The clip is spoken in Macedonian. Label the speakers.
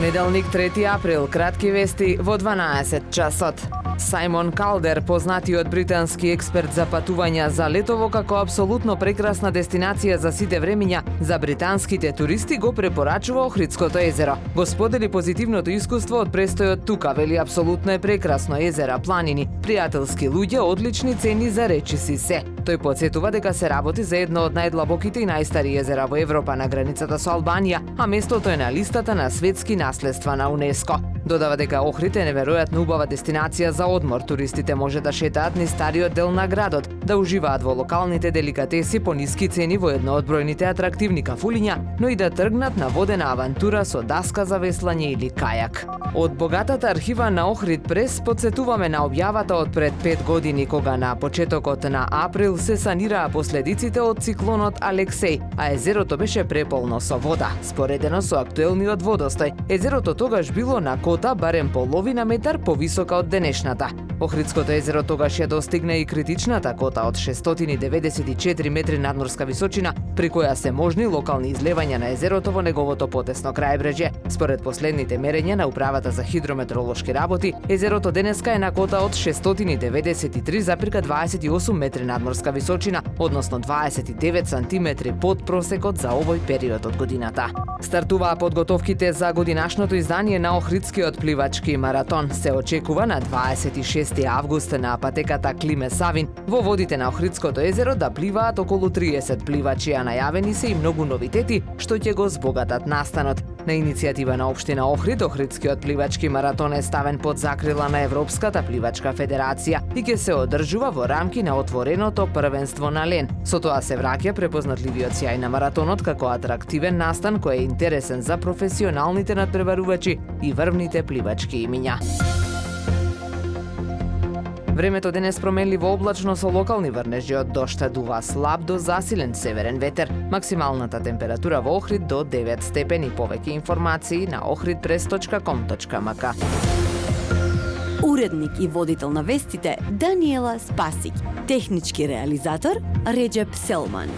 Speaker 1: Понеделник, 3 април, кратки вести во 12 часот. Сајмон Калдер, познатиот британски експерт за патувања, за летово како апсолутно прекрасна дестинација за сите времиња, за британските туристи го препорачува Охридското езеро. Го сподели позитивното искуство од престојот тука, вели апсолутно е прекрасно езера, планини, пријателски луѓе, одлични цени за речиси се. Тој подсетува дека се работи за едно од најдлабоките и најстари езера во Европа на границата со Албанија, а местото е на листата на светски наследства на УНЕСКО. Додава дека Охрид е неверојатно убава дестинација за одмор. Туристите може да шетаат низ стариот дел на градот, да уживаат во локалните деликатеси по ниски цени во едно од бројните атрактивни кафулиња, но и да тргнат на водена авантура со даска за веслање или кајак. Од богатата архива на Охрид Прес подсетуваме на објавата од пред 5 години, кога на почетокот на април се санираа последиците од циклонот Алексеј, а езерото беше преполно со вода. Споредено со актуелниот водостој, езерото тогаш било на кота барем половина метар повисока од денешната. Охридското езеро тогаш ја достигна и критичната кота од 694 метри надморска височина, при која се можни локални излевања на езерото во неговото потесно крајбреже. Според последните мерења на Управата за хидрометеоролошки работи, езерото денеска е на кота од 693,28 метри надморска височина, односно 29 сантиметри под просекот за овој период од годината. Стартуваа подготовките за годинашното издание на Охридскиот пливачки маратон. Се очекува на 26 август на патеката Климе Савин во водите на Охридското езеро да пливаат околу 30 пливачи, а најавени се и многу новитети што ќе го збогатат настанот. На иницијатива на општина Охрид, Охридскиот пливачки маратон е ставен под закрила на Европската пливачка федерација и ќе се одржува во рамки на отвореното првенство на Лен. Со тоа се враќа препознатливиот сјај на маратонот како атрактивен настан кој е интересен за професионалните надпреварувачи и врвните пливачки имиња. Времето денес променливо облачно со локални врнежи од дожд, дува слаб до засилен северен ветер. Максималната температура во Охрид до 9 степени. Повеќе информации на ohridpress.com.mk.
Speaker 2: Уредник и водител на вестите Даниела Спасик. Технички реализатор Реджеп Селман.